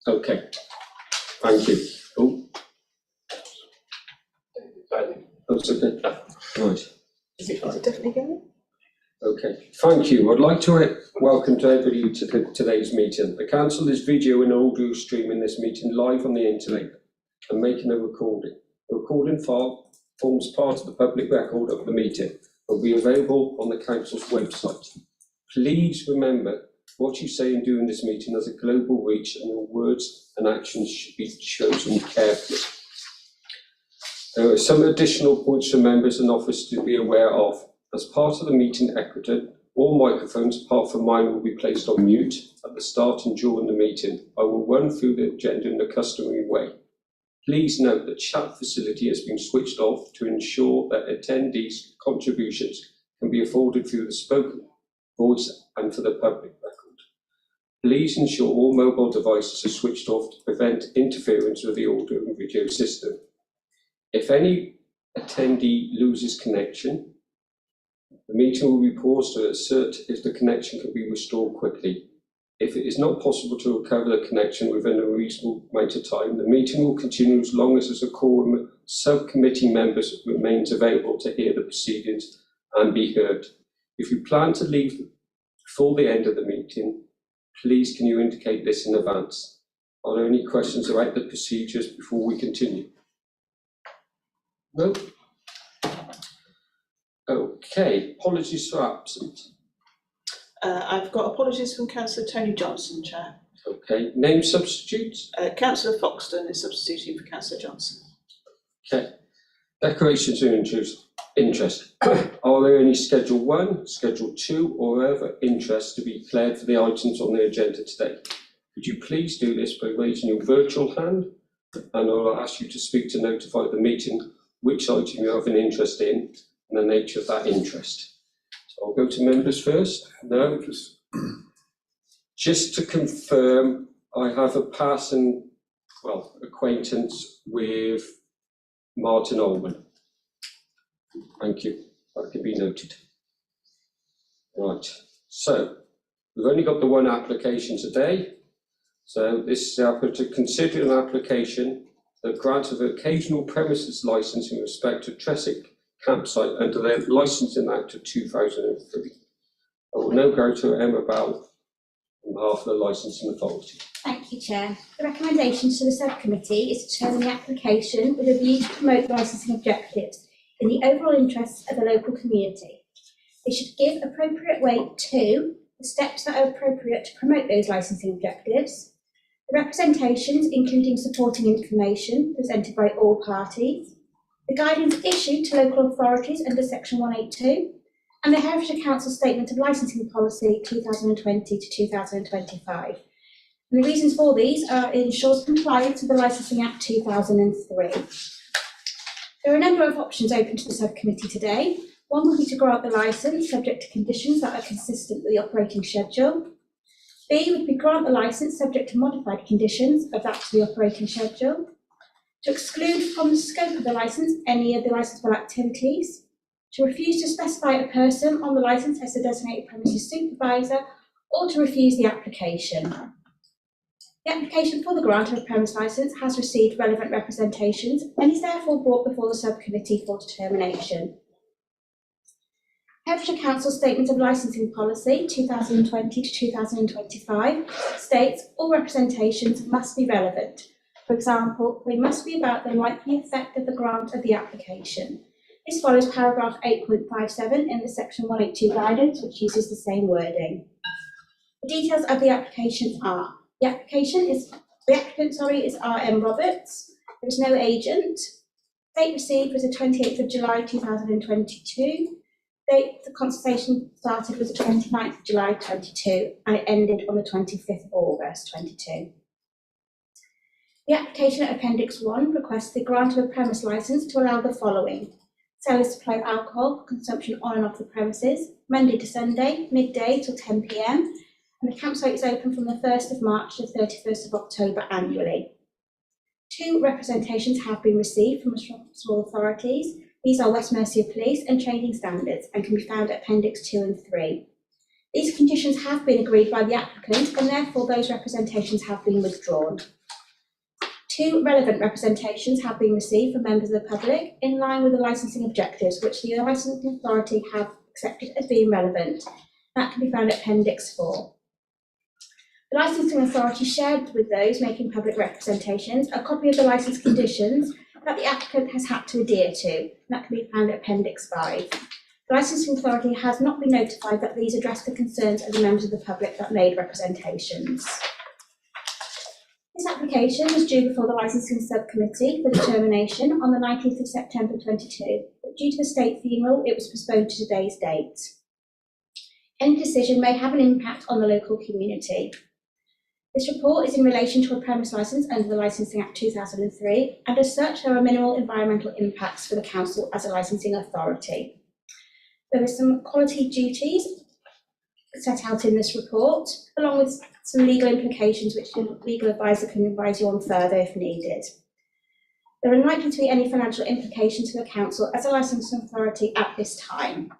Okay, thank you. Oh, that's okay. Right. Is it definitely going? Okay, thank you. I'd like to welcome everybody to today's meeting. The council is video and audio streaming this meeting live on the internet and making a recording. The recording file forms part of the public record of the meeting and will be available on the council's website. Please remember what you say and do in this meeting has a global reach, and your words and actions should be chosen carefully. There are some additional points for members and officers to be aware of. As part of the meeting etiquette, all microphones apart from mine will be placed on mute at the start and during the meeting. I will run through the agenda in the customary way. Please note the chat facility has been switched off to ensure that attendees' contributions can be afforded through the spoken voice and for the public record. Please ensure all mobile devices are switched off to prevent interference with the audio and video system. If any attendee loses connection, the meeting will be paused to assert if the connection can be restored quickly. If it is not possible to recover the connection within a reasonable amount of time, the meeting will continue as long as a quorum of subcommittee members remains available to hear the proceedings and be heard. If you plan to leave before the end of the meeting, please can you indicate this in advance? Are there any questions about the procedures before we continue? No? Okay, apologies for absent. I've got apologies from Councillor Tony Johnson, Chair. Okay, name substitutes? Councillor Foxton is substituting for Councillor Johnson. Okay, declarations of interest. Are there any Schedule 1, Schedule 2 or other interests to be declared for the items on the agenda today? Could you please do this by raising your virtual hand, and I'll ask you to speak to notify the meeting which item you have an interest in and the nature of that interest. So I'll go to members first. No, just to confirm, I have a passing, acquaintance with Martin Ullman. Thank you. That can be noted. Right. So we've only got the one application today. So this is to consider an application that grant of occasional premises licence in respect to Tressick campsite under the Licensing Act of 2003. I will now go to Emma Bell on behalf of the Licensing Authority. Thank you, Chair. The recommendation to the subcommittee is to determine the application with a view to promote licensing objectives in the overall interests of the local community. They should give appropriate weight to the steps that are appropriate to promote those licensing objectives, the representations including supporting information presented by all parties, the guidance issued to local authorities under Section 182, and the Herefordshire Council Statement of Licensing Policy 2020 to 2025. And the reasons for these are it ensures compliance with the Licensing Act 2003. There are a number of options open to the subcommittee today. One would be to grant the licence subject to conditions that are consistent with the operating schedule. B would be grant the licence subject to modified conditions of that to the operating schedule. To exclude from the scope of the licence any of the licensable activities. To refuse to specify a person on the licence as the designated premises supervisor, or to refuse the application. The application for the grant of a premise licence has received relevant representations and is therefore brought before the subcommittee for determination. Herefordshire Council Statement of Licensing Policy 2020 to 2025 states all representations must be relevant. For example, they must be about the likely effect of the grant of the application. This follows paragraph 8.57 in the Section 182 guidance, which uses the same wording. The details of the application are: the applicant is R.M. Roberts. There is no agent. Date received was the 28th of July 2022. Date the consultation started was the 29th of July 22 and it ended on the 25th of August 22. The application at Appendix 1 requests the grant of a premise licence to allow the following: sell and supply alcohol for consumption on and off the premises, Monday to Sunday, midday till 10 p.m, and the campsite is open from the 1st of March to the 31st of October annually. 2 representations have been received from responsible authorities. These are West Mercia Police and Training Standards and can be found at Appendix 2 and 3. These conditions have been agreed by the applicant and therefore those representations have been withdrawn. 2 relevant representations have been received from members of the public in line with the licensing objectives, which the licensing authority have accepted as being relevant. That can be found at Appendix 4. The licensing authority shared with those making public representations a copy of the licence conditions that the applicant has had to adhere to. That can be found at Appendix 5. The licensing authority has not been notified that these address the concerns of the members of the public that made representations. This application was due before the licensing subcommittee for determination on the 19th of September 22, but due to the state funeral, it was postponed to today's date. Any decision may have an impact on the local community. This report is in relation to a premise licence under the Licensing Act 2003, and as such, there are minimal environmental impacts for the council as a licensing authority. There are some quality duties set out in this report, along with some legal implications which the legal advisor can advise you on further if needed. There are unlikely to be any financial implications for the council as a licensing authority at this time.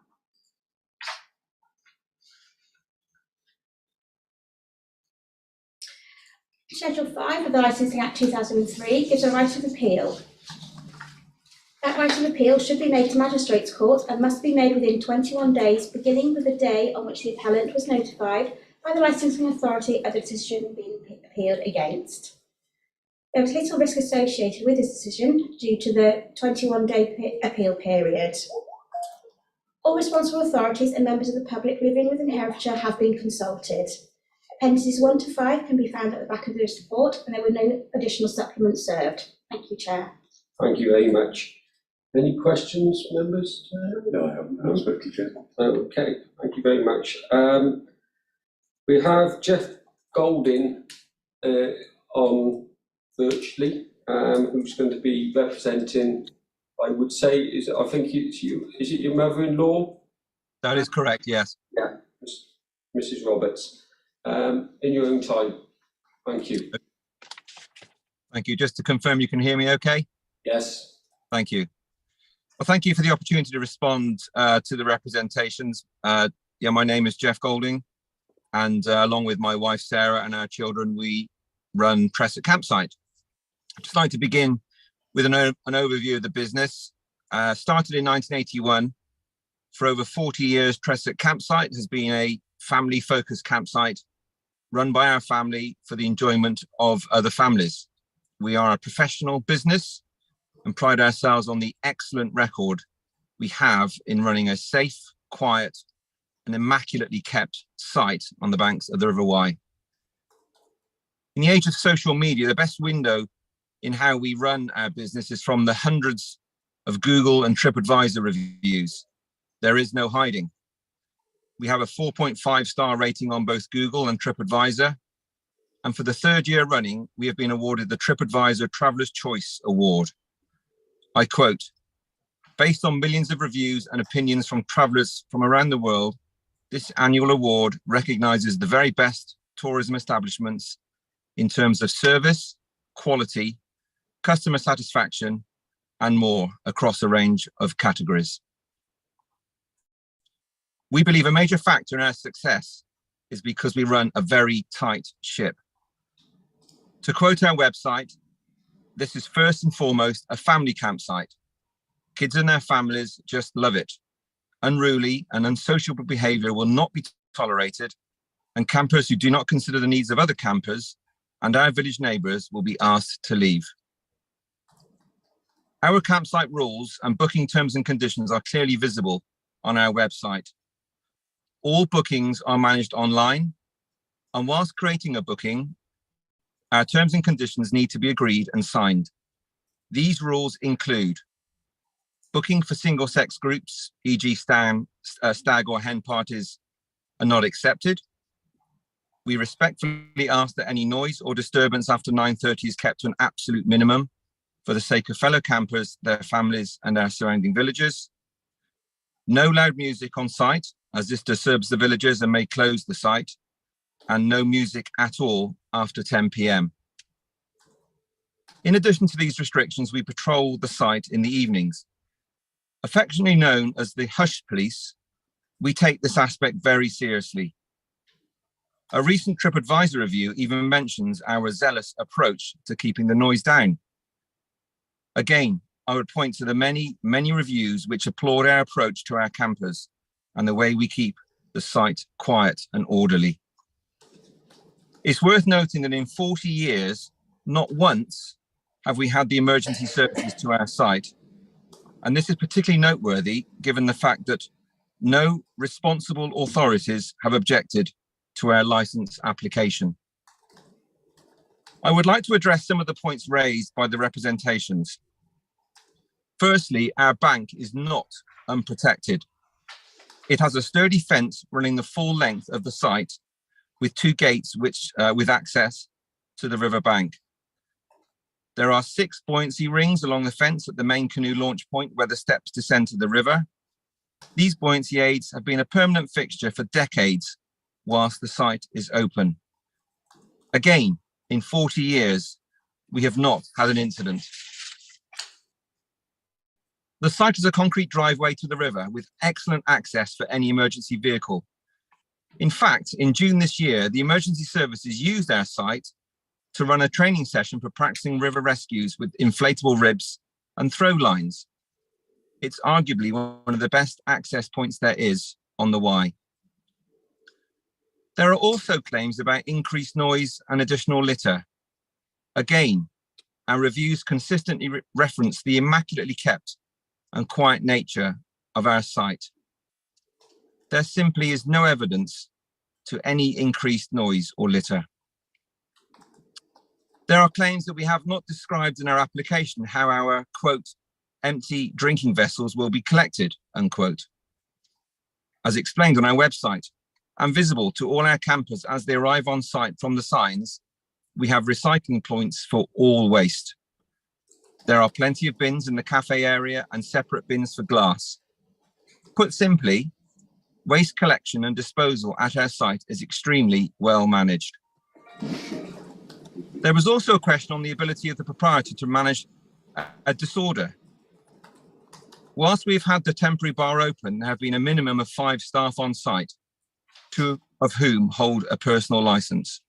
Schedule 5 of the Licensing Act 2003 gives a right of appeal. That right of appeal should be made to Magistrates Court and must be made within 21 days, beginning with the day on which the appellant was notified by the licensing authority of the decision being appealed against. There was little risk associated with this decision due to the 21-day appeal period. All responsible authorities and members of the public living within Herefordshire have been consulted. Appendices 1 to 5 can be found at the back of this report, and there were no additional supplements served. Thank you, Chair. Thank you very much. Any questions, members? No, I haven't. No, spoken to Chair. Okay, thank you very much. We have Jeff Golding on virtually, who's going to be representing, I would say, I think it's you. Is it your mother-in-law? That is correct, yes. Yeah, Mrs. Roberts. In your own time. Thank you. Thank you. Just to confirm, you can hear me okay? Yes. Thank you. Well, thank you for the opportunity to respond to the representations. Yeah, my name is Jeff Golding, and along with my wife, Sarah, and our children, we run Tresset Campsite. I'd just like to begin with an overview of the business. Started in 1981. For over 40 years, Tresset Campsite has been a family-focused campsite run by our family for the enjoyment of other families. We are a professional business and pride ourselves on the excellent record we have in running a safe, quiet, and immaculately kept site on the banks of the River Wye. In the age of social media, the best window in how we run our business is from the hundreds of Google and TripAdvisor reviews. There is no hiding. We have a 4.5-star rating on both Google and TripAdvisor. And for the 3rd year running, we have been awarded the TripAdvisor Traveller's Choice Award. I quote, "Based on millions of reviews and opinions from travellers from around the world, this annual award recognises the very best tourism establishments in terms of service, quality, customer satisfaction, and more across a range of categories." We believe a major factor in our success is because we run a very tight ship. To quote our website, "This is first and foremost a family campsite. Kids and their families just love it. Unruly and unsociable behaviour will not be tolerated, and campers who do not consider the needs of other campers and our village neighbours will be asked to leave." Our campsite rules and booking terms and conditions are clearly visible on our website. All bookings are managed online, and whilst creating a booking, our terms and conditions need to be agreed and signed. These rules include booking for single-sex groups, e.g. stag or hen parties, are not accepted. We respectfully ask that any noise or disturbance after 9:30 is kept to an absolute minimum for the sake of fellow campers, their families, and our surrounding villages. No loud music on site, as this disturbs the villagers and may close the site, and no music at all after 10 p.m. In addition to these restrictions, we patrol the site in the evenings. Affectionately known as the Hush Police, we take this aspect very seriously A recent TripAdvisor review even mentions our zealous approach to keeping the noise down. Again, I would point to the many reviews which applaud our approach to our campers and the way we keep the site quiet and orderly. It's worth noting that in 40 years, not once have we had the emergency services to our site. And this is particularly noteworthy given the fact that no responsible authorities have objected to our license application. I would like to address some of the points raised by the representations. Firstly, our bank is not unprotected. It has a sturdy fence running the full length of the site with 2 gates with access to the river bank. There are 6 buoyancy rings along the fence at the main canoe launch point where the steps descend to the river. These buoyancy aids have been a permanent fixture for decades whilst the site is open. Again, in 40 years, we have not had an incident. The site is a concrete driveway to the river with excellent access for any emergency vehicle. In fact, in June this year, the emergency services used our site to run a training session for practicing river rescues with inflatable ribs and throw lines. It's arguably one of the best access points there is on the Wye. There are also claims about increased noise and additional litter. Again, our reviews consistently reference the immaculately kept and quiet nature of our site. There simply is no evidence to any increased noise or litter. There are claims that we have not described in our application how our, quote, empty drinking vessels will be collected, unquote. As explained on our website and visible to all our campers as they arrive on site from the signs, we have recycling points for all waste. There are plenty of bins in the cafe area and separate bins for glass. Put simply, waste collection and disposal at our site is extremely well managed. There was also a question on the ability of the proprietor to manage a disorder. Whilst we've had the temporary bar open, there have been a minimum of 5 staff on site, 2 of whom hold a personal license.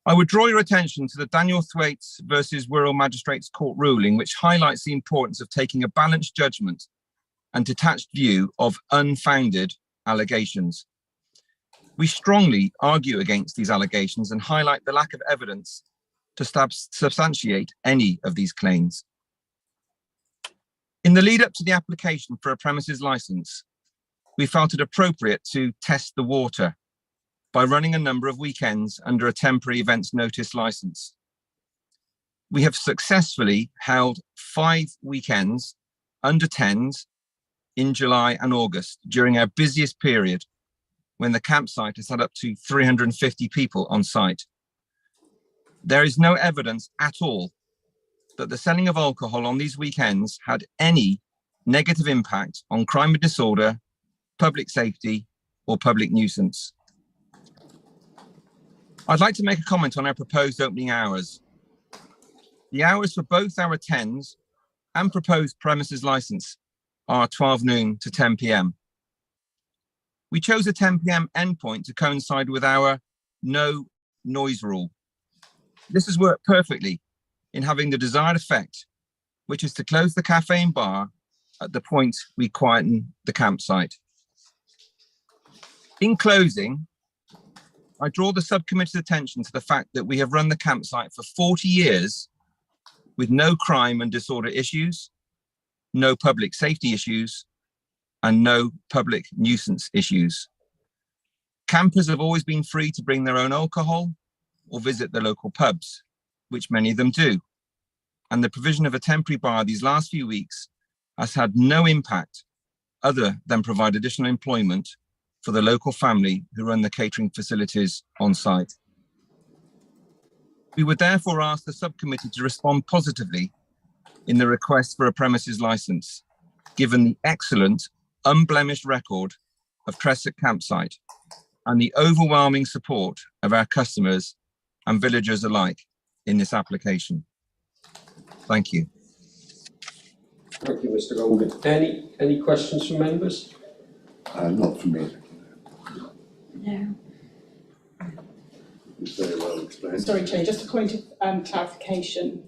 I would draw your attention to the Daniel Thwaites versus Wirral Magistrates Court ruling, which highlights the importance of taking a balanced judgment and detached view of unfounded allegations. We strongly argue against these allegations and highlight the lack of evidence to substantiate any of these claims. In the lead up to the application for a premises license, we felt it appropriate to test the water by running a number of weekends under a temporary events notice license. We have successfully held 5 weekends under 10s in July and August during our busiest period, when the campsite has had up to 350 people on site. There is no evidence at all that the selling of alcohol on these weekends had any negative impact on crime and disorder, public safety, or public nuisance. I'd like to make a comment on our proposed opening hours. The hours for both our 10s and proposed premises license are 12 noon to 10 p.m. We chose a 10 p.m. endpoint to coincide with our no noise rule. This has worked perfectly in having the desired effect, which is to close the cafe and bar at the point we quieten the campsite. In closing, I draw the subcommittee's attention to the fact that we have run the campsite for 40 years with no crime and disorder issues, no public safety issues, and no public nuisance issues. Campers have always been free to bring their own alcohol or visit the local pubs, which many of them do. And the provision of a temporary bar these last few weeks has had no impact other than provide additional employment for the local family who run the catering facilities on site. We would therefore ask the subcommittee to respond positively in the request for a premises license, given the excellent, unblemished record of Tresset Campsite and the overwhelming support of our customers and villagers alike in this application. Thank you. Thank you, Mr. Golding. Any questions from members? Not from me. No. It's very well explained. Sorry, Chair, just a point of clarification.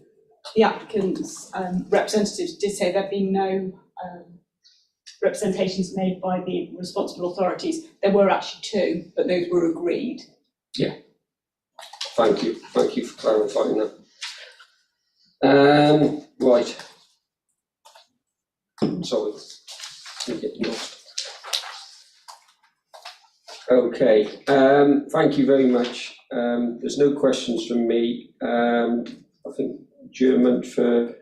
The applicant's representatives did say there'd been no representations made by the responsible authorities. There were actually two, but those were agreed. Thank you for clarifying that. Right. Sorry, I'm getting lost. Okay, thank you very much. There's no questions from me. I think adjournment for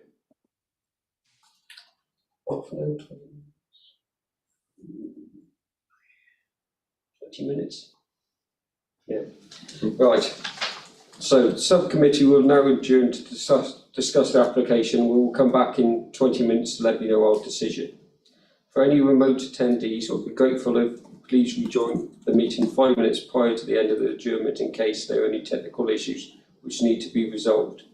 half an hour, 20 minutes. Yeah, right. So the subcommittee will now adjourn to discuss the application. We will come back in 20 minutes to let you know our decision. For any remote attendees, we'll be grateful if please rejoin the meeting 5 minutes prior to the end of the adjournment in case there are any technical issues which need to be resolved.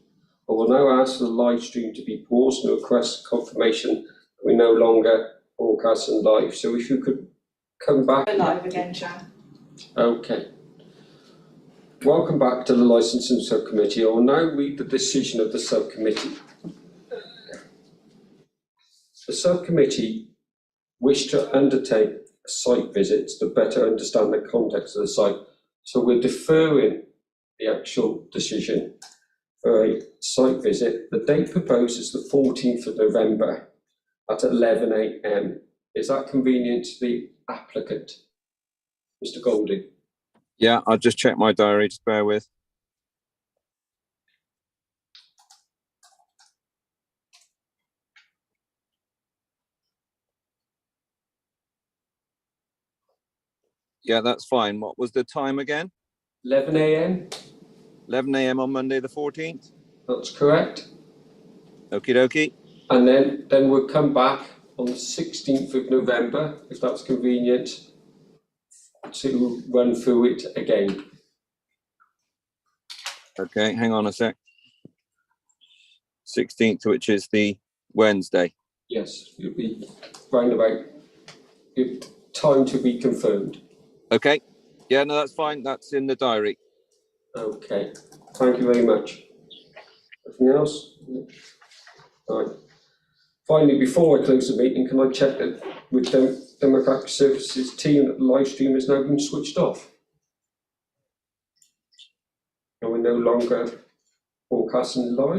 I will now ask for the live stream to be paused and request confirmation that we're no longer broadcasting live. So if you could come back. We're live again, Chair. Okay. Welcome back to the Licensing Subcommittee. I will now read the decision of the subcommittee. The subcommittee wished to undertake a site visit to better understand the context of the site. So we're deferring the actual decision for a site visit. The date proposed is the 14th of November at 11 AM. Is that convenient to the applicant, Mr. Golding? Yeah, I'll just check my diary, just bear with. Yeah, that's fine. What was the time again? 11 AM? 11 AM on Monday the 14th? That's correct. Okie dokie. And then we'll come back on the 16th of November, if that's convenient, to run through it again. Okay, hang on a sec. 16th, which is the Wednesday. Yes, it'll be round about time to be confirmed. Okay. Yeah, no, that's fine. That's in the diary. Okay, thank you very much. Anything else? Right. Finally, before I close the meeting, can I check that with Democratic Services team that the live stream has now been switched off? And we're no longer broadcasting live?